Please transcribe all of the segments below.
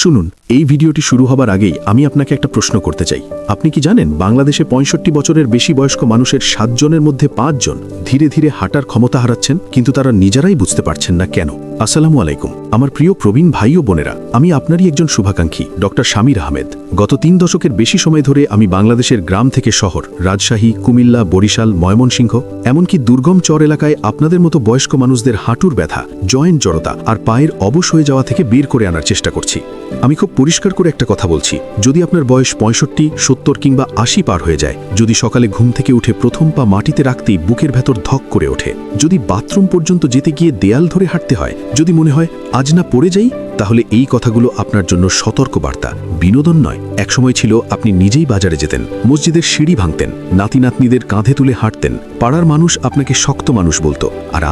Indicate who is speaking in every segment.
Speaker 1: শুনুন, এই ভিডিওটি শুরু হবার আগেই আমি আপনাকে একটা প্রশ্ন করতে চাই। আপনি কি জানেন বাংলাদেশে ৬৫ বছরের বেশি বয়স্ক মানুষের ৭ জনের মধ্যে ৫ জন ধীরে ধীরে হাঁটার ক্ষমতা হারাচ্ছেন, কিন্তু তারা নিজেরাই বুঝতে পারছেন না কেন। আসসালামু আলাইকুম আমার প্রিয় প্রবীণ ভাই ও বোনেরা, আমি আপনারই একজন শুভাকাঙ্ক্ষী ডক্টর শামির আহমেদ। গত ৩ দশকের বেশি সময় ধরে আমি বাংলাদেশের গ্রাম থেকে শহর, রাজশাহী, কুমিল্লা, বরিশাল, ময়মনসিংহ, এমনকি দুর্গম চর এলাকায় আপনাদের মতো বয়স্ক মানুষদের হাঁটুর ব্যথা, জয়েন্ট জড়তা আর পায়ের অবশ হয়ে যাওয়া থেকে বের করে আনার চেষ্টা করছি। আমি খুব পরিষ্কার করে একটা কথা বলছি, যদি আপনার বয়স ৬৫, ৭০ কিংবা ৮০ পার হয়ে যায়, যদি সকালে ঘুম থেকে উঠে প্রথম পা মাটিতে রাখতেই বুকের ভেতর ধক করে ওঠে, যদি বাথরুম পর্যন্ত যেতে গিয়ে দেয়াল ধরে হাঁটতে হয়, যদি মনে হয় আজ না পড়ে যাই, তাহলে এই কথাগুলো আপনার জন্য সতর্ক বার্তা, বিনোদন নয়। একসময় ছিল আপনি নিজেই বাজারে যেতেন, মসজিদের সিঁড়ি ভাঙতেন, নাতি নাতনিদের কাঁধে তুলে হাঁটতেন, পাড়ার মানুষ আপনাকে শক্ত মানুষ বলতো। আর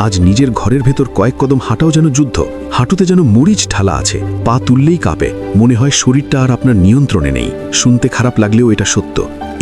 Speaker 1: আজ নিজের ঘরের ভেতর কয়েক কদম হাঁটাও যেন যুদ্ধ, হাঁটুতে যেন মরিচ ঢালা আছে, পা তুললেই কাঁপে, মনে হয় শরীরটা আর আপনার নিয়ন্ত্রণে নেই। শুনতে খারাপ লাগলেও এটা সত্য।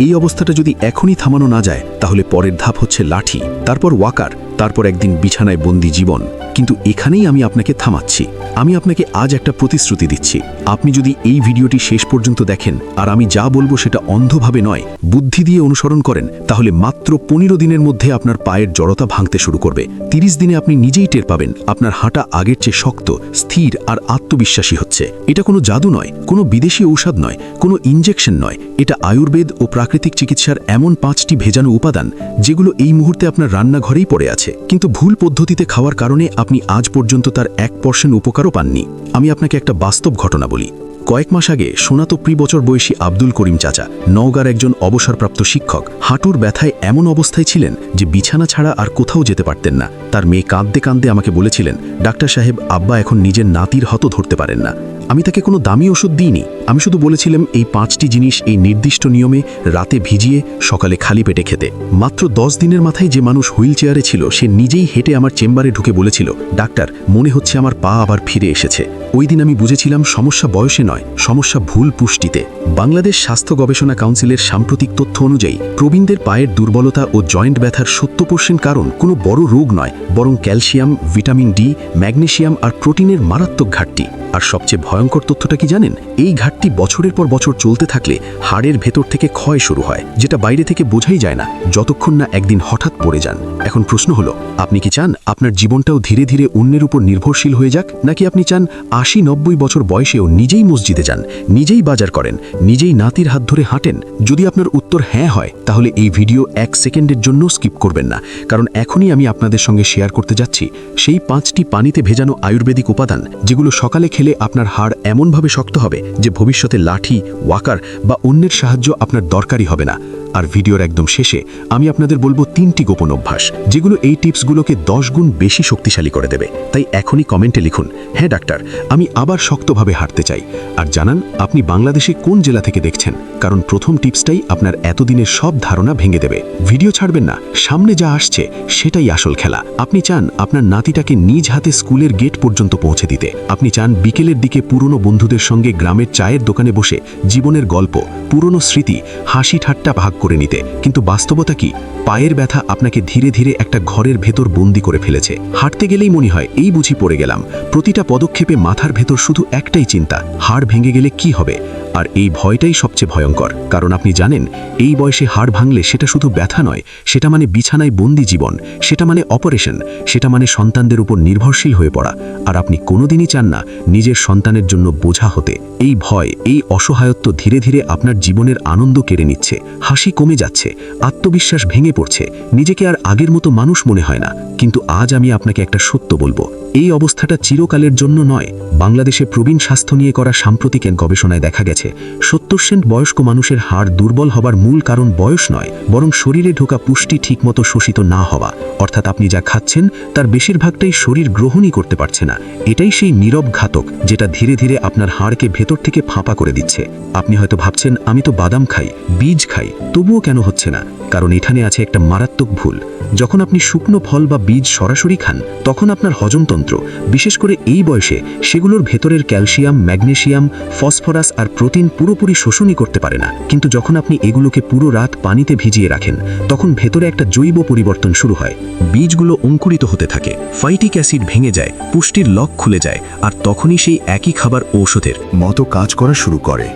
Speaker 1: এই অবস্থাটা যদি এখনই থামানো না যায়, তাহলে পরের ধাপ হচ্ছে লাঠি, তারপর ওয়াকার, তারপর একদিন বিছানায় বন্দি জীবন। কিন্তু এখানেই আমি আপনাকে থামাচ্ছি। আমি আপনাকে আজ একটা প্রতিশ্রুতি দিচ্ছি, আপনি যদি এই ভিডিওটি শেষ পর্যন্ত দেখেন আর আমি যা বলবো সেটা অন্ধভাবে নয়, বুদ্ধি দিয়ে অনুসরণ করেন, তাহলে মাত্র ১৫ দিনের মধ্যে আপনার পায়ের জড়তা ভাঙতে শুরু করবে। ৩০ দিনে আপনি নিজেই টের পাবেন আপনার হাঁটা আগের চেয়ে শক্ত, স্থির আর আত্মবিশ্বাসী হচ্ছে। এটা কোনো জাদু নয়, কোনো বিদেশি ঔষধ নয়, কোনো ইনজেকশন নয়। এটা আয়ুর্বেদ ও প্রাকৃতিক চিকিৎসার এমন ৫টি ভেজানো উপাদান, যেগুলো এই মুহূর্তে আপনার রান্নাঘরেই পড়ে আছে, কিন্তু ভুল পদ্ধতিতে খাওয়ার কারণে আপনি আজ পর্যন্ত তার ১% উপকারও পাননি। আমি আপনাকে একটা বাস্তব ঘটনা বলি। কয়েক মাস আগে সোনাতপ্রি বছর বয়সী আব্দুল করিম চাচা, নওগাঁর একজন অবসরপ্রাপ্ত শিক্ষক, হাঁটুর ব্যথায় এমন অবস্থায় ছিলেন যে বিছানা ছাড়া আর কোথাও যেতে পারতেন না। তার মেয়ে কাঁদতে কাঁদতে আমাকে বলেছিলেন, ডাক্তার সাহেব, আব্বা এখন নিজের নাতির হাত ধরতে পারেন না। আমি তাকে কোনো দামি ওষুধ দিইনি, আমি শুধু বলেছিলাম এই ৫টি জিনিস এই নির্দিষ্ট নিয়মে রাতে ভিজিয়ে সকালে খালি পেটে খেতে। মাত্র ১০ দিনের মাথায় যে মানুষ হুইল চেয়ারে ছিল, সে নিজেই হেঁটে আমার চেম্বারে ঢুকে বলেছিল, ডাক্তার, মনে হচ্ছে আমার পা আবার ফিরে এসেছে। ওই দিন আমি বুঝেছিলাম সমস্যা বয়সে নয়, সমস্যা ভুল পুষ্টিতে। বাংলাদেশ স্বাস্থ্য গবেষণা কাউন্সিলের সাম্প্রতিক তথ্য অনুযায়ী প্রবীণদের পায়ের দুর্বলতা ও জয়েন্ট ব্যথার ৭০% কারণ কোনো বড় রোগ নয়, বরং ক্যালসিয়াম, ভিটামিন ডি, ম্যাগনেসিয়াম আর প্রোটিনের মারাত্মক ঘাটতি। আর সবচেয়ে ভয়ঙ্কর তথ্যটা কি জানেন? এই ঘাটতি বছরের পর বছর চলতে থাকলে হাড়ের ভেতর থেকে ক্ষয় শুরু হয়, যেটা বাইরে থেকে বোঝাই যায় না, যতক্ষণ না একদিন হঠাৎ পড়ে যান। এখন প্রশ্ন হলো, আপনি কি চান আপনার জীবনটাও ধীরে ধীরে অন্যের উপর নির্ভরশীল হয়ে যাক, নাকি আপনি চান ৮০-৯০ বছর বয়সেও নিজেই মসজিদে যান, নিজেই বাজার করেন, নিজেই নাতির হাত ধরে হাঁটেন? যদি আপনার উত্তর হ্যাঁ হয়, তাহলে এই ভিডিও ১ সেকেন্ডের জন্য স্কিপ করবেন না, কারণ এখনই আমি আপনাদের সঙ্গে শেয়ার করতে যাচ্ছি সেই ৫টি পানিতে ভেজানো আয়ুর্বেদিক উপাদান, যেগুলো সকালে খেলে আপনার হাড় এমনভাবে শক্ত হবে যে ভবিষ্যতে লাঠি, ওয়াকার বা অন্যের সাহায্য আপনার দরকারই হবে না। আর ভিডিওর একদম শেষে আমি আপনাদের বলবো ৩টি গোপন অভ্যাস, যেগুলো এই টিপসগুলোকে ১০ গুণ বেশি শক্তিশালী করে দেবে। তাই এখনই কমেন্টে লিখুন, হ্যাঁ ডাক্তার, আমি আবার শক্তভাবে হাঁটতে চাই। আর জানান আপনি বাংলাদেশে কোন জেলা থেকে দেখছেন, কারণ প্রথম টিপসটাই আপনার এতদিনের সব ধারণা ভেঙে দেবে। ভিডিও ছাড়বেন না, সামনে যা আসছে সেটাই আসল খেলা। আপনি চান আপনার নাতিটাকে নিজ হাতে স্কুলের গেট পর্যন্ত পৌঁছে দিতে। আপনি চান বিকেলের দিকে পুরনো বন্ধুদের সঙ্গে গ্রামের চায়ের দোকানে বসে জীবনের গল্প, পুরনো স্মৃতি, হাসি ঠাট্টা ভাগ করে নিতে। কিন্তু বাস্তবতা কি? পায়ের ব্যথা আপনাকে ধীরে ধীরে একটা ঘরের ভেতর বন্দি করে ফেলেছে। হাঁটতে গেলেই মনে হয় এই বুঝি পড়ে গেলাম। প্রতিটা পদক্ষেপে মাথার ভেতর শুধু একটাই চিন্তা, হাড় ভেঙে গেলে কি হবে? আর এই ভয়টাই সবচেয়ে ভয়ঙ্কর, কারণ আপনি জানেন এই বয়সে হাড় ভাঙলে সেটা শুধু ব্যথা নয়, সেটা মানে বিছানায় বন্দি জীবন, সেটা মানে অপারেশন, সেটা মানে সন্তানদের উপর নির্ভরশীল হয়ে পড়া। আর আপনি কোনোদিনই চান না নিজের সন্তানের জন্য বোঝা হতে। এই ভয়, এই অসহায়ত্ব ধীরে ধীরে আপনার জীবনের আনন্দ কেড়ে নিচ্ছে, হাসি কমে যাচ্ছে, আত্মবিশ্বাস ভেঙে পড়ছে, নিজেকে আর আগের মতো মানুষ মনে হয় না। কিন্তু আজ আমি আপনাকে একটা সত্য বলবো, এই অবস্থাটা চিরকালের জন্য নয়। বাংলাদেশে প্রবীণ স্বাস্থ্য নিয়ে করা সাম্প্রতিক গবেষণায় দেখা গেছে ৭০% বয়স্ক মানুষের হাড় দুর্বল হবার মূল কারণ বয়স নয়, বরং শরীরে ঢোকা পুষ্টি ঠিকমতো শোষিত না হওয়া। অর্থাৎ আপনি যা খাচ্ছেন তার বেশিরভাগটাই শরীর গ্রহণই করতে পারছে না। এটাই সেই নীরব ঘাতক, যেটা ধীরে ধীরে আপনার হাড়কে ভেতর থেকে ফাঁপা করে দিচ্ছে। আপনি হয়তো ভাবছেন, আমি তো বাদাম খাই, বীজ খাই, তবুও কেন হচ্ছে না? কারণ এখানে আছে একটা মারাত্মক ভুল। যখন আপনি শুকনো ফল বা
Speaker 2: বীজ সরাসরি খান তখন আপনার হজমতন্ত্র, বিশেষ করে এই বয়সে, সেগুলোর ভেতরের ক্যালসিয়াম, ম্যাগনেসিয়াম, ফসফরাস আর প্রোটিন পুরোপুরি শোষণই করতে পারে না। কিন্তু যখন আপনি এগুলোকে পুরো রাত পানিতে ভিজিয়ে রাখেন, তখন ভেতরে একটা জৈব পরিবর্তন শুরু হয়। বীজগুলো অঙ্কুরিত হতে থাকে, ফাইটিক অ্যাসিড ভেঙে যায়, পুষ্টির লক খুলে যায়, আর তখনই সেই একই খাবার ঔষধের
Speaker 3: মতো কাজ করা শুরু করে।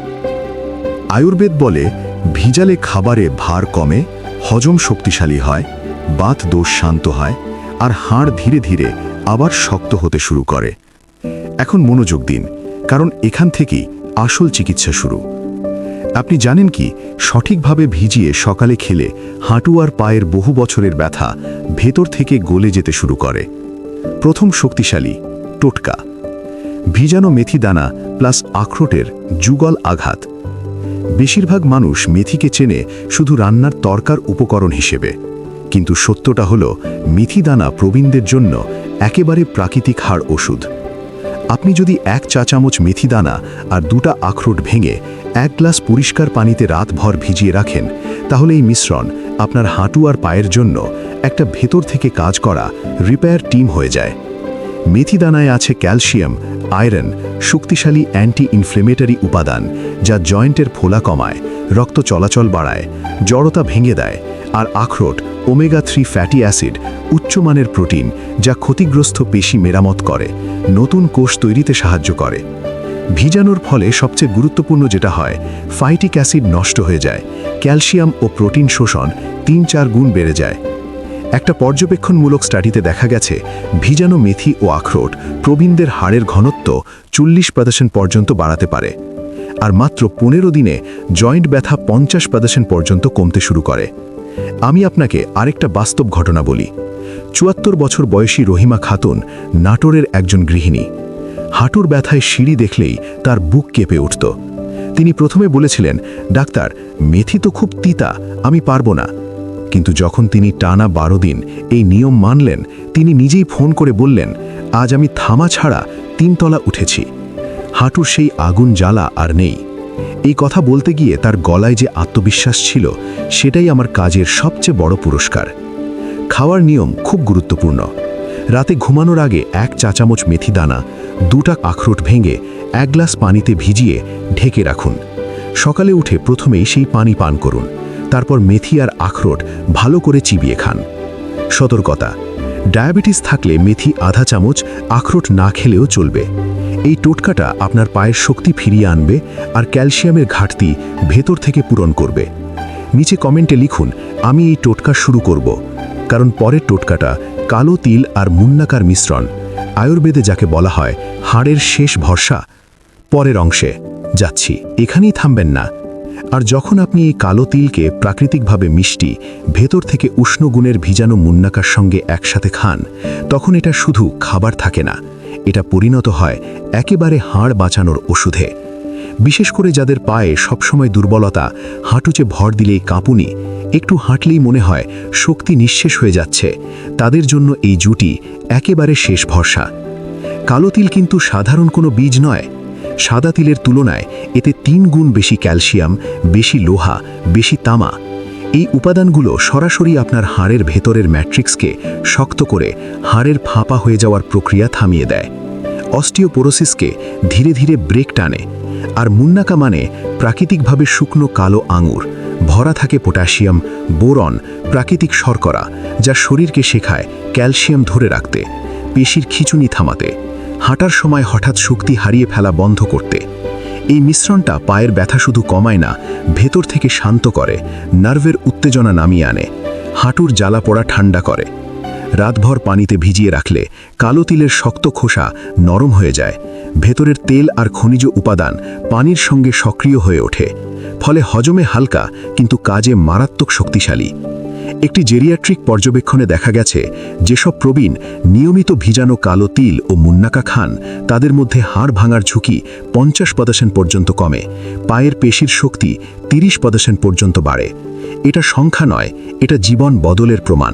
Speaker 3: আয়ুর্বেদ বলে ভিজালে খাবারে ভার কমে, হজম শক্তিশালী হয়, বাত দোষ শান্ত হয়, আর হাড় ধীরে ধীরে আবার শক্ত হতে শুরু করে। এখন মনোযোগ দিন, কারণ এখান থেকেই আসল চিকিৎসা শুরু। আপনি জানেন কি, সঠিকভাবে ভিজিয়ে সকালে খেলে হাঁটু আর পায়ের বহু বছরের ব্যথা ভেতর থেকে গলে যেতে শুরু করে। প্রথম শক্তিশালী টোটকা: ভিজানো মেথি দানা প্লাস আখরোটের যুগল আঘাত। বেশিরভাগ মানুষ মেথিকে চেনে শুধু রান্নার তরকার উপকরণ হিসেবে, কিন্তু সত্যটা হলো মেথি দানা প্রবীণদের জন্য একেবারে প্রাকৃতিক হাড় ওষুধ। আপনি যদি 1 চা চামচ মেথি দানা আর 2টা আখরোট ভেঙে 1 গ্লাস পরিষ্কার পানিতে রাতভর ভিজিয়ে রাখেন, তাহলে এই মিশ্রণ আপনার হাঁটু আর পায়ের জন্য একটা ভেতর থেকে কাজ করা রিপেয়ার টিম হয়ে যায়। মেথি দানায় আছে ক্যালসিয়াম, আয়রন, শক্তিশালী অ্যান্টি ইনফ্লেমেটরি উপাদান, যা জয়েন্টের ফোলা কমায়, রক্ত চলাচল বাড়ায়, জড়তা ভেঙে দেয়। আর আখরোট ওমেগা 3 ফ্যাটি অ্যাসিড, উচ্চমানের প্রোটিন, যা ক্ষতিগ্রস্ত পেশি মেরামত করে, নতুন কোষ তৈরিতে সাহায্য করে। ভিজানোর ফলে সবচেয়ে গুরুত্বপূর্ণ যেটা হয়, ফাইটিক অ্যাসিড নষ্ট হয়ে যায়, ক্যালসিয়াম ও প্রোটিন শোষণ 3-4 গুণ বেড়ে যায়। একটা পর্যবেক্ষণমূলক স্টাডিতে দেখা গেছে, ভিজানো মেথি ও আখরোট প্রবীণদের হাড়ের ঘনত্ব 40% পর্যন্ত বাড়াতে পারে, আর মাত্র 15 দিনে জয়েন্ট ব্যথা 50% পর্যন্ত কমতে শুরু করে। আমি আপনাকে আরেকটা বাস্তব ঘটনা বলি। 74 বছর বয়সী রহিমা খাতুন নাটোরের একজন গৃহিণী। হাঁটুর ব্যথায় সিঁড়ি দেখলেই তার বুক কেঁপে উঠত। তিনি প্রথমে বলেছিলেন, ডাক্তার, মেথি তো খুব তিতা, আমি পারবো না। কিন্তু যখন তিনি টানা 12 দিন এই নিয়ম মানলেন, তিনি নিজেই ফোন করে বললেন, আজ আমি থামা ছাড়া 3 তলা উঠেছি। হাঁটুর সেই আগুন জ্বালা আর নেই। এই কথা বলতে গিয়ে তার গলায় যে আত্মবিশ্বাস ছিল, সেটাই আমার কাজের সবচেয়ে বড় পুরস্কার। খাওয়ার নিয়ম খুব গুরুত্বপূর্ণ। রাতে ঘুমানোর আগে 1 চা চামচ মেথি দানা, 2টা আখরোট ভেঙে 1 গ্লাস পানিতে ভিজিয়ে ঢেকে রাখুন। সকালে উঠে প্রথমেই সেই পানি পান করুন, তারপর মেথি আর আখরোট ভালো করে চিবিয়ে খান। সতর্কতা: ডায়াবেটিস থাকলে মেথি আধা চামচ, আখরোট না খেলেও চলবে। এই টোটকাটা আপনার পায়ের শক্তি ফিরিয়ে আনবে আর ক্যালসিয়ামের ঘাটতি ভেতর থেকে পূরণ করবে। নিচে কমেন্টে লিখুন, আমি এই টোটকা শুরু করব, কারণ পরের টোটকাটা কালো তিল আর মুন্নাকার মিশ্রণ, আয়ুর্বেদে যাকে বলা হয় হাড়ের শেষ ভরসা। পরের অংশে যাচ্ছি, এখানেই থামবেন না। আর যখন আপনি এই কালো তিলকে প্রাকৃতিকভাবে মিষ্টি, ভেতর থেকে উষ্ণ গুণের ভিজানো মুন্নাকার সঙ্গে একসাথে খান, তখন এটা শুধু খাবার থাকে না, এটা পরিণত হয় একেবারে হাড় বাঁচানোর ওষুধে। বিশেষ করে যাদের পায়ে সবসময় দুর্বলতা, হাঁটুতে ভর দিলেই কাঁপুনি, একটু হাঁটলেই মনে হয় শক্তি নিঃশেষ হয়ে যাচ্ছে, তাদের জন্য এই জুটি একেবারে শেষ ভরসা। কালো তিল কিন্তু সাধারণ কোনো বীজ নয়। সাদা তিলের তুলনায় এতে 3 গুণ বেশি ক্যালসিয়াম, বেশি লোহা, বেশি তামা। এই উপাদানগুলো সরাসরি আপনার হাড়ের ভেতরের ম্যাট্রিক্সকে শক্ত করে হাড়ের ফাঁপা হয়ে যাওয়ার প্রক্রিয়া থামিয়ে দেয়, অস্টিওপোরোসিসকে ধীরে ধীরে ব্রেক টানে। আর মুন্নাকা মানে প্রাকৃতিকভাবে শুকনো কালো আঙুর, ভরা থাকে পটাশিয়াম, বোরন, প্রাকৃতিক শর্করা, যা শরীরকে শেখায় ক্যালসিয়াম ধরে রাখতে, পেশির খিঁচুনি থামাতে, হাঁটার সময় হঠাৎ শক্তি হারিয়ে ফেলা বন্ধ করতে। এই মিশ্রণটা পায়ের ব্যথা শুধু কমায় না, ভেতর থেকে শান্ত করে, নার্ভের উত্তেজনা নামিয়ে আনে, হাঁটুর জ্বালা পোড়া ঠান্ডা করে। রাতভর পানিতে ভিজিয়ে রাখলে কালো তিলের শক্ত খোসা নরম হয়ে যায়, ভেতরের তেল আর খনিজ উপাদান পানির সঙ্গে সক্রিয় হয়ে ওঠে, ফলে হজমে হালকা কিন্তু কাজে মারাত্মক শক্তিশালী। একটি জেরিয়াট্রিক পর্যবেক্ষণে দেখা গেছে, যেসব প্রবীণ নিয়মিত ভিজানো কালো তিল ও মুন্নাকা খান, তাদের মধ্যে হাড় ভাঙার ঝুঁকি 50% পর্যন্ত কমে, পায়ের পেশির শক্তি 30% পর্যন্ত বাড়ে। এটা সংখ্যা নয়, এটা জীবন বদলের প্রমাণ।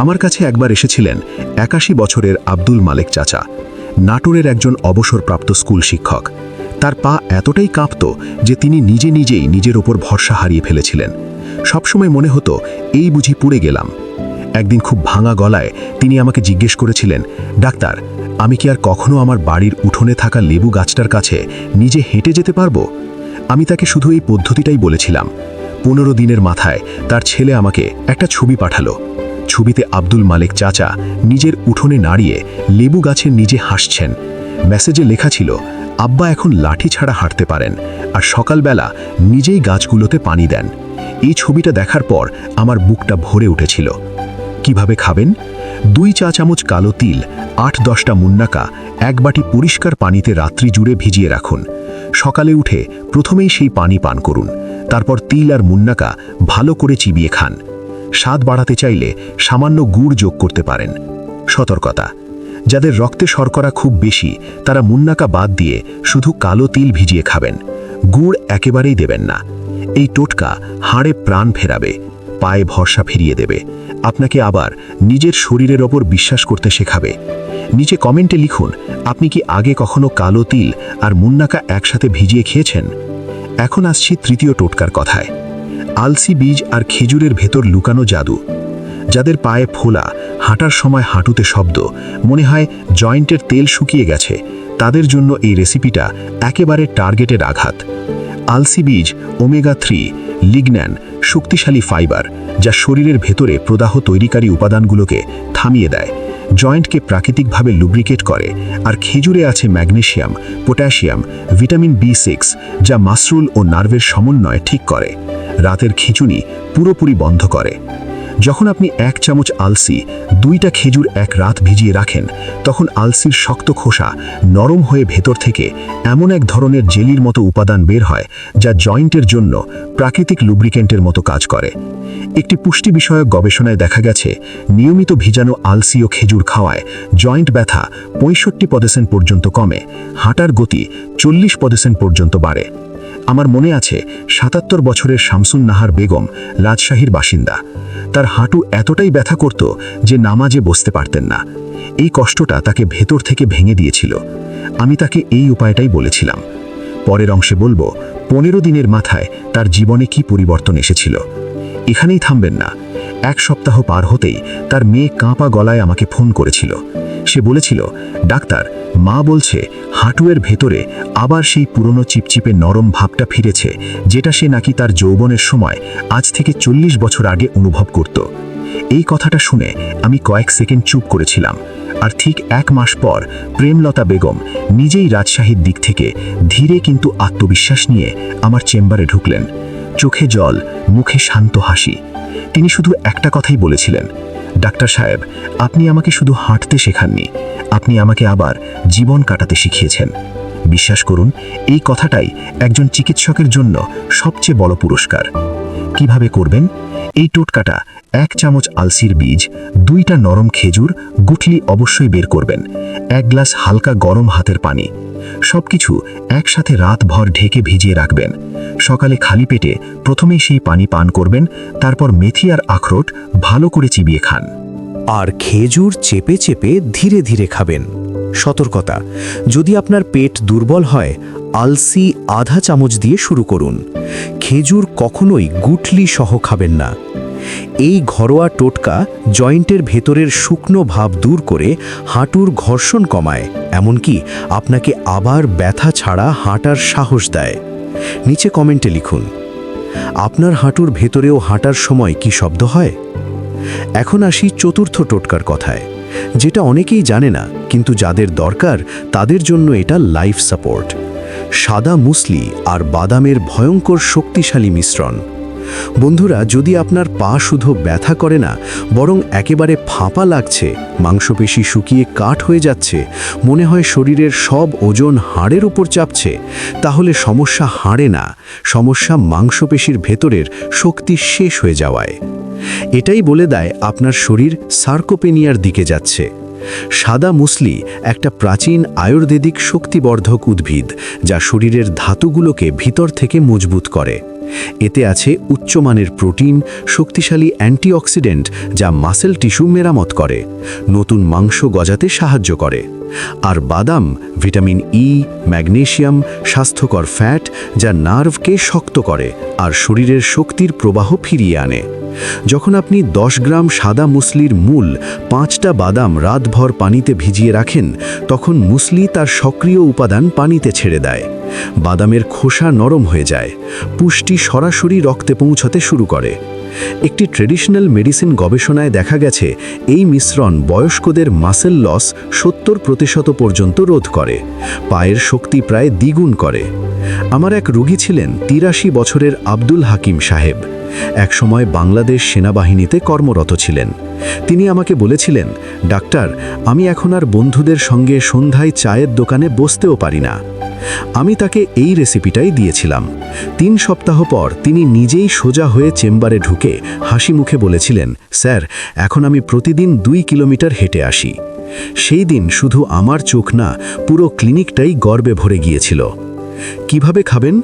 Speaker 3: আমার কাছে একবার এসেছিলেন 81 বছরের আব্দুল মালেক চাচা, নাটোরের একজন অবসরপ্রাপ্ত স্কুল শিক্ষক। তার পা এতটাই কাঁপত যে তিনি নিজেই নিজের ওপর ভরসা হারিয়ে ফেলেছিলেন। সবসময় মনে হতো, এই বুঝি পুড়ে গেলাম।
Speaker 2: একদিন খুব ভাঙা গলায় তিনি আমাকে জিজ্ঞেস করেছিলেন, ডাক্তার, আমি কি আর কখনো আমার বাড়ির উঠোনে থাকা লেবু গাছটার কাছে নিজে হেঁটে যেতে পারবো? আমি তাকে শুধু এই পদ্ধতিটাই বলেছিলাম। 15 দিনের মাথায় তার ছেলে আমাকে একটা ছবি পাঠালো। ছবিতে আব্দুল মালেক চাচা নিজের উঠোনে দাঁড়িয়ে লেবু গাছের নিচে হাসছেন। মেসেজে লেখা ছিল, আব্বা এখন লাঠি ছাড়া হাঁটতে পারেন আর সকালবেলা নিজেই গাছগুলোতে পানি দেন। এই ছবিটা দেখার পর আমার বুকটা ভরে উঠেছিল। কিভাবে খাবেন? 2 চা চামচ কালো তিল, 8-10টা মুন্নাকা 1 বাটি পরিষ্কার পানিতে রাত্রি জুড়ে ভিজিয়ে রাখুন। সকালে উঠে প্রথমেই সেই পানি পান করুন। তারপর তিল আর মুন্নাকা ভালো করে চিবিয়ে খান। স্বাদ বাড়াতে চাইলে সামান্য গুড় যোগ করতে পারেন। সতর্কতা: যাদের রক্তে শর্করা খুব বেশি তারা মুন্নাকা বাদ দিয়ে শুধু কালো তিল ভিজিয়ে খাবেন। গুড় একেবারেই দেবেন না। এই টোটকা হাড়ে প্রাণ ফেরাবে, পায়ে ভরসা ফিরিয়ে দেবে, আপনাকে আবার নিজের শরীরের ওপর বিশ্বাস করতে শেখাবে। নিচে কমেন্টে লিখুন, আপনি কি আগে কখনো কালো তিল আর মুন্নাকা একসাথে ভিজিয়ে খেয়েছেন? এখন আসছি তৃতীয় টোটকার কথায়। আলসি বীজ আর খেজুরের ভেতর লুকানো জাদু। যাদের পায়ে ফোলা, হাঁটার সময় হাঁটুতে শব্দ, মনে হয় জয়েন্টের তেল শুকিয়ে গেছে, তাদের জন্য এই রেসিপিটা একেবারে টার্গেটের আঘাত। আলসি বীজ ওমেগা 3, লিগন্যান, শক্তিশালী ফাইবার, যা শরীরের ভেতরে প্রদাহ তৈরিকারী উপাদানগুলোকে থামিয়ে দেয়, জয়েন্টকে প্রাকৃতিকভাবে লুব্রিকেট করে। আর খেজুরে আছে ম্যাগনেসিয়াম, পটাশিয়াম, ভিটামিন B6, যা মাসরুল ও নার্ভের সমন্বয় ঠিক করে, রাতের খিঁচুনি পুরোপুরি বন্ধ করে। যখন আপনি 1 চামচ আলসি, 2টা খেজুর 1 রাত ভিজিয়ে রাখেন, তখন আলসির শক্ত খোসা নরম হয়ে ভেতর থেকে এমন এক ধরনের জেলির মতো উপাদান বের হয়, যা জয়েন্টের জন্য প্রাকৃতিক লুব্রিকেন্টের মতো কাজ করে। একটি পুষ্টি বিষয়ক গবেষণায় দেখা গেছে, নিয়মিত ভিজানো আলসি ও খেজুর খাওয়ায় জয়েন্ট ব্যথা 65% পর্যন্ত কমে, হাঁটার গতি 40% পর্যন্ত বাড়ে। আমার মনে আছে 77 বছরের শামসুন নাহার বেগম রাজশাহীর বাসিন্দা। তার হাঁটু এতটাই ব্যথা করত যে নামাজে বসতে পারতেন না। এই কষ্টটা তাকে ভেতর থেকে ভেঙে দিয়েছিল। আমি তাকে এই উপায়টাই বলেছিলাম। পরের অংশে বলবো 15 দিনের মাথায় তার জীবনে কি পরিবর্তন এসেছিল। এখানেই থামবেন না। 1 সপ্তাহ পার হতেই তার মেয়ে কাঁপা গলায় আমাকে ফোন করেছিল। সে বলেছিল, ডাক্তার, মা বলছে হাঁটুয়ের ভেতরে আবার সেই পুরনো চিপচিপে নরম ভাবটা ফিরেছে, যেটা সে নাকি তার যৌবনের সময় আজ থেকে 40 বছর আগে অনুভব করত। এই কথাটা শুনে আমি কয়েক সেকেন্ড চুপ করেছিলাম। আর ঠিক 1 মাস পর প্রেমলতা বেগম নিজেই রাজশাহীর দিক থেকে ধীরে কিন্তু আত্মবিশ্বাস নিয়ে আমার চেম্বারে ঢুকলেন। চোখে জল, মুখে শান্ত হাসি। তিনি শুধু একটা কথাই বলেছিলেন, ডাক্তার সাহেব, আপনি আমাকে শুধু হাঁটতে শেখাননি, আপনি আমাকে আবার জীবন কাটাতে শিখিয়েছেন। বিশ্বাস করুন, এই কথাটাই একজন চিকিৎসকের জন্য সবচেয়ে বড় পুরস্কার। কিভাবে করবেন? এই টোটকাটা: 1 চামচ আলসির বীজ, 2টা নরম খেজুর, গুঠলি অবশ্যই বের করবেন, 1 গ্লাস হালকা গরম হাতের পানি। সবকিছু একসাথে রাতভর ঢেকে ভিজিয়ে রাখবেন। সকালে খালি পেটে প্রথমেই সেই পানি পান করবেন, তারপর মেথি আর আখরোট ভালো করে চিবিয়ে খান।
Speaker 4: আর খেজুর চেপে চেপে ধীরে ধীরে খাবেন। সতর্কতা: যদি আপনার পেট দুর্বল হয়, আলসি আধা চামচ দিয়ে শুরু করুন। খেজুর কখনোই গুঠলি সহ খাবেন না। এই ঘরোয়া টোটকা জয়েন্টের ভেতরের শুকনো ভাব দূর করে হাঁটুর ঘর্ষণ কমায়, এমনকি আপনাকে আবার ব্যথা ছাড়া হাঁটার সাহস দেয়। নিচে কমেন্টে লিখুন, আপনার হাঁটুর ভেতরেও হাঁটার সময় কি শব্দ হয়? এখন আসি চতুর্থ টোটকার কথায়, যেটা অনেকেই জানে না, কিন্তু যাদের দরকার তাদের জন্য এটা লাইফ সাপোর্ট। সাদা মুসলি আর বাদামের ভয়ঙ্কর শক্তিশালী মিশ্রণ। বন্ধুরা, যদি আপনার পা শুধু ব্যথা করে না, বরং একেবারে ফাঁপা লাগছে, মাংসপেশি শুকিয়ে কাঠ হয়ে যাচ্ছে, মনে হয় শরীরের সব ওজন হাড়ের উপর চাপছে, তাহলে সমস্যা হাড়ে না, সমস্যা মাংসপেশির ভেতরের শক্তি শেষ হয়ে যাওয়ায়। এটাই বলে দেয় আপনার শরীর সার্কোপেনিয়ার দিকে যাচ্ছে। সাদা মুসলি একটা প্রাচীন আয়ুর্বেদিক শক্তিবর্ধক উদ্ভিদ, যা শরীরের ধাতুগুলোকে ভিতর থেকে মজবুত করে। এতে আছে উচ্চমানের প্রোটিন, শক্তিশালী অ্যান্টিঅক্সিডেন্ট, যা মাসেল টিস্যু মেরামত করে, নতুন মাংস গজাতে সাহায্য করে। আর বাদাম ভিটামিন ই, ম্যাগনেসিয়াম, স্বাস্থ্যকর ফ্যাট, যা নার্ভকে শক্ত করে আর শরীরের শক্তির প্রবাহ ফিরিয়ে আনে।
Speaker 1: যখন আপনি 10 গ্রাম সাদা মুসলির মূল 5টা বাদাম রাতভর পানিতে ভিজিয়ে রাখেন, তখন মুসলি তার সক্রিয় উপাদান পানিতে ছেড়ে দেয়। বাদামের খোসা নরম হয়ে যায়, পুষ্টি সরাসরি রক্তে পৌঁছতে শুরু করে। একটি ট্রেডিশনাল মেডিসিন গবেষণায় দেখা গেছে এই মিশ্রণ বয়স্কদের মাসেল লস 70% পর্যন্ত রোধ করে, পায়ের শক্তি প্রায় দ্বিগুণ করে। আমার এক রোগী ছিলেন 83 বছরের আব্দুল হাকিম সাহেব। একসময় বাংলাদেশ সেনাবাহিনীতে কর্মরত ছিলেন। তিনি আমাকে বলেছিলেন, ডাক্তার, আমি এখন আর বন্ধুদের সঙ্গে সন্ধ্যায় চায়ের দোকানে বসতেও পারি না। আমি তাকে এই রেসিপিটাই দিয়েছিলাম। 3 সপ্তাহ পর তিনি নিজেই সোজা হয়ে চেম্বারে ঢুকে হাসি মুখে বলেছিলেন, স্যার, এখন আমি প্রতিদিন 2 কিলোমিটার হেঁটে আসি। সেই দিন শুধু আমার চোখ না, পুরো ক্লিনিকটাই গর্বে ভরে গিয়েছিল। কিভাবে খাবেন?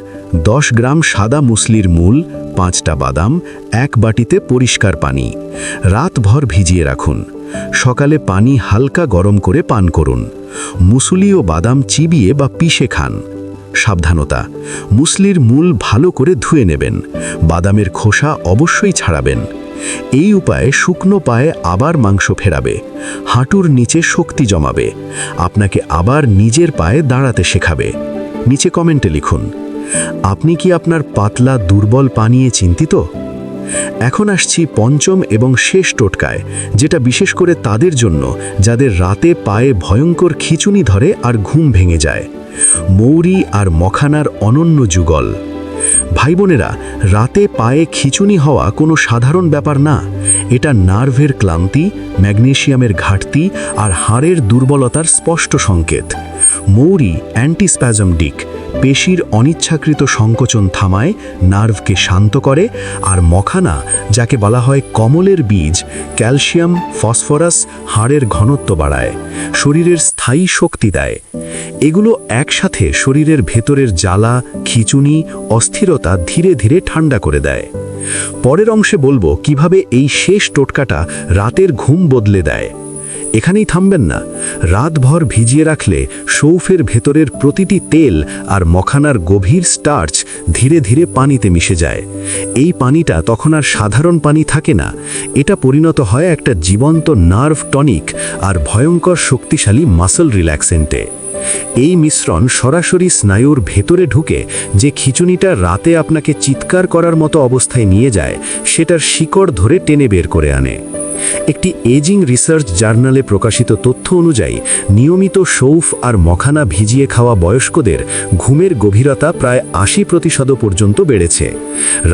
Speaker 1: 10 গ্রাম সাদা মুসলির মূল, 5টা বাদাম, 1 বাটিতে পরিষ্কার পানি। রাতভর ভিজিয়ে রাখুন। সকালে পানি হালকা গরম করে পান করুন। মুসলি ও বাদাম চিবিয়ে বা পিষে খান। সাবধানতা, মুসলির মূল ভালো করে ধুয়ে নেবেন, বাদামের খোসা অবশ্যই ছাড়াবেন। এই উপায়ে শুকনো পায়ে আবার মাংস ফেরাবে, হাঁটুর নিচে শক্তি জমাবে, আপনাকে আবার নিজের পায়ে দাঁড়াতে শেখাবে। নিচে কমেন্টে লিখুন, আপনি কি আপনার পাতলা দুর্বল পা নিয়ে চিন্তিত? এখন আসছি পঞ্চম এবং শেষ টোটকায়, যেটা বিশেষ করে তাদের জন্য যাদের রাতে পায়ে ভয়ঙ্কর খিঁচুনি ধরে আর ঘুম ভেঙে যায়। মৌরি আর মখানার অনন্য যুগল। ভাই বোনেরা, রাতে পায়ে খিঁচুনি হওয়া কোনো সাধারণ ব্যাপার না। এটা নার্ভের ক্লান্তি, ম্যাগনেসিয়ামের ঘাটতি আর হাড়ের দুর্বলতার স্পষ্ট সংকেত। মৌরি অ্যান্টিস্প্যাজমডিক, পেশির অনিচ্ছাকৃত সংকোচন থামায়, নার্ভকে শান্ত করে। আর মখানা, যাকে বলা হয় কমলের বীজ, ক্যালসিয়াম, ফসফরাস হাড়ের ঘনত্ব বাড়ায়, শরীরের স্থায়ী শক্তি দেয়। এগুলো একসাথে শরীরের ভেতরের জ্বালা, খিঁচুনি, অস্থিরতা ধীরে ধীরে ঠান্ডা করে দেয়। পরের অংশে বলবো কিভাবে এই শেষ টোটকাটা রাতের ঘুম বদলে দেয়। এখানেই থামবেন না। রাতভর ভিজিয়ে রাখলে সৌফের ভেতরের প্রতিটি তেল আর মখানার গভীর স্টার্চ ধীরে ধীরে পানিতে মিশে যায়। এই পানিটা তখন আর সাধারণ পানি থাকে না, এটা পরিণত হয় একটা জীবন্ত নার্ভ টনিক আর ভয়ঙ্কর শক্তিশালী মাসল রিল্যাক্সেন্টে। এই মিশ্রণ সরাসরি স্নায়ুর ভেতরে ঢুকে যে খিঁচুনিটা রাতে আপনাকে চিৎকার করার মতো অবস্থায় নিয়ে যায়, সেটার শিকড় ধরে টেনে বের করে আনে। একটি এজিং রিসার্চ জার্নালে প্রকাশিত তথ্য অনুযায়ী নিয়মিত সৌফ আর মখানা ভিজিয়ে খাওয়া বয়স্কদের ঘুমের গভীরতা প্রায় 80% পর্যন্ত বেড়েছে।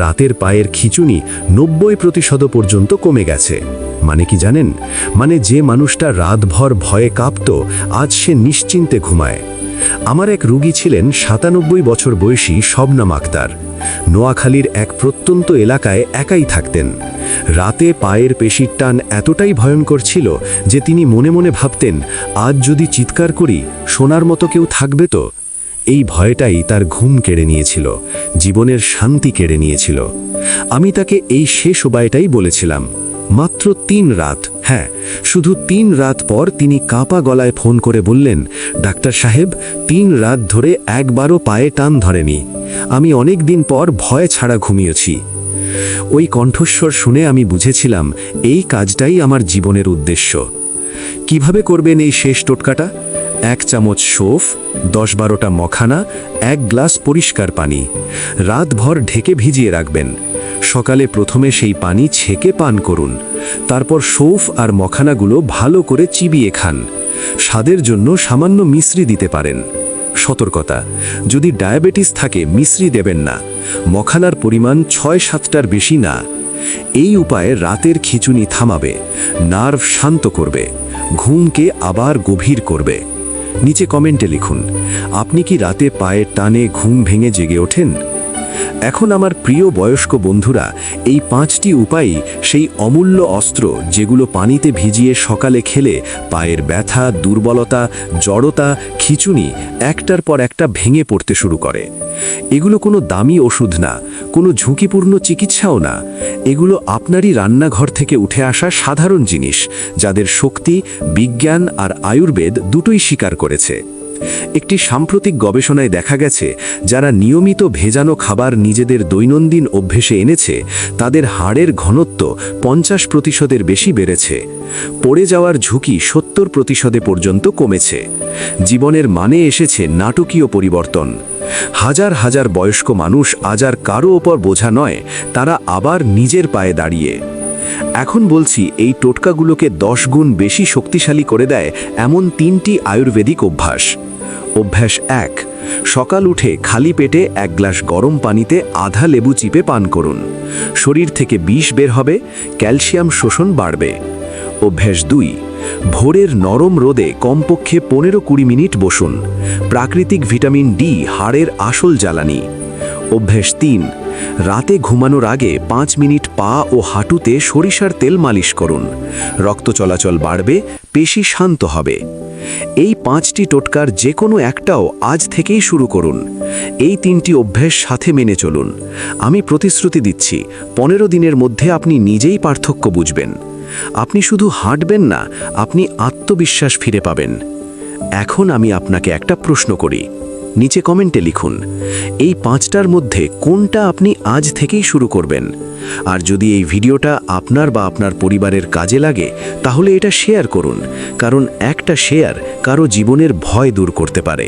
Speaker 1: রাতের পায়ের খিঁচুনি 90% পর্যন্ত কমে গেছে। মানে কি জানেন? মানে যে মানুষটা রাতভর ভয়ে কাঁপত, আজ সে নিশ্চিন্তে ঘুমায়। আমার এক রোগী ছিলেন 97 বছর বয়সী শবনম আক্তার। নোয়াখালীর এক প্রত্যন্ত এলাকায় একাই থাকতেন। রাতে পায়ের পেশির টান এতটাই ভয়ঙ্কর ছিল যে তিনি মনে মনে ভাবতেন, আজ যদি চিৎকার করি শোনার মতো কেউ থাকবে তো? এই ভয়টাই তার ঘুম কেড়ে নিয়েছিল, জীবনের শান্তি কেড়ে নিয়েছিল। আমি তাকে এই শেষ উপায়টাই বলেছিলাম। মাত্র 3 রাত, হ্যাঁ, শুধু 3 রাত পর তিনি কাঁপা গলায় ফোন করে বললেন, ডাক্তার সাহেব, 3 রাত ধরে একবারও পায়ে টান ধরেনি। আমি অনেক দিন পর ভয় ছাড়া ঘুমিয়েছি। ওই কণ্ঠস্বর শুনে আমি বুঝেছিলাম এই কাজটাই আমার জীবনের উদ্দেশ্য। কিভাবে করবেন এই শেষ টোটকাটা? 1 চামচ সৌফ, 10-12টা মখানা, 1 গ্লাস পরিষ্কার পানি। রাতভর ঢেকে ভিজিয়ে রাখবেন। সকালে প্রথমে সেই পানি ছেঁকে পান করুন। তারপর সৌফ আর মখানাগুলো ভালো করে চিবিয়ে খান। স্বাদের জন্য সামান্য মিশ্রি দিতে পারেন। সতর্কতা, যদি ডায়াবেটিস থাকে মিশ্রি দেবেন না। মখানার পরিমাণ 6-7টার বেশি না। এই উপায়ে রাতের খিঁচুনি থামাবে, নার্ভ শান্ত করবে, ঘুমকে আবার গভীর করবে। নিচে কমেন্টে লিখুন, আপনি কি রাতে পায়ের টানে ঘুম ভেঙে জেগে ওঠেন? এখন আমার প্রিয় বয়স্ক বন্ধুরা, এই 5টি উপায়ই সেই অমূল্য অস্ত্র যেগুলো পানিতে ভিজিয়ে সকালে খেলে পায়ের ব্যথা, দুর্বলতা, জড়তা, খিঁচুনি একটার পর একটা ভেঙে পড়তে শুরু করে। এগুলো কোনো দামি ওষুধ না, কোনো ঝুঁকিপূর্ণ চিকিৎসাও না। এগুলো আপনারই রান্নাঘর থেকে উঠে আসা সাধারণ জিনিস, যাদের শক্তি, বিজ্ঞান আর আয়ুর্বেদ দুটোই স্বীকার করেছে।
Speaker 2: একটি সাম্প্রতিক গবেষণায় দেখা গেছে যারা নিয়মিত ভেজানো খাবার নিজেদের দৈনন্দিন অভ্যেসে এনেছে তাদের হাড়ের ঘনত্ব 50% বেশি বেড়েছে, পড়ে যাওয়ার ঝুঁকি 70% পর্যন্ত কমেছে। জীবনের মানে এসেছে নাটকীয় পরিবর্তন। হাজার হাজার বয়স্ক মানুষ আজ আর কারো ওপর বোঝা নয়, তারা আবার নিজের পায়ে দাঁড়িয়ে। এখন বলছি এই টোটকাগুলোকে 10 গুণ বেশি শক্তিশালী করে দেয় এমন 3টি আয়ুর্বেদিক অভ্যাস। অভ্যাস 1, সকাল উঠে খালি পেটে 1 গ্লাস গরম পানিতে আধা লেবু চিপে পান করুন। শরীর থেকে বিষ বের হবে, ক্যালসিয়াম শোষণ বাড়বে। অভ্যাস 2, ভোরের নরম রোদে কমপক্ষে 15-20 মিনিট বসুন। প্রাকৃতিক ভিটামিন ডি হাড়ের আসল জ্বালানি। অভ্যাস 3, রাতে ঘুমানোর আগে 5 মিনিট পা ও হাঁটুতে সরিষার তেল মালিশ করুন। রক্ত চলাচল বাড়বে, পেশি শান্ত হবে। এই 5টি টোটকার যে কোনো একটাও আজ থেকেই শুরু করুন। এই 3টি অভ্যাস সাথে মেনে চলুন। আমি প্রতিশ্রুতি দিচ্ছি 15 দিনের মধ্যে আপনি নিজেই পার্থক্য বুঝবেন। আপনি শুধু হাঁটবেন না, আপনি আত্মবিশ্বাস ফিরে পাবেন। এখন আমি আপনাকে একটা প্রশ্ন করি, নিচে কমেন্টে লিখুন এই 5টার মধ্যে কোনটা আপনি আজ থেকেই শুরু করবেন। আর যদি এই ভিডিওটা আপনার বা আপনার পরিবারের কাজে লাগে তাহলে এটা শেয়ার করুন, কারণ একটা শেয়ার কারো জীবনের ভয় দূর করতে পারে।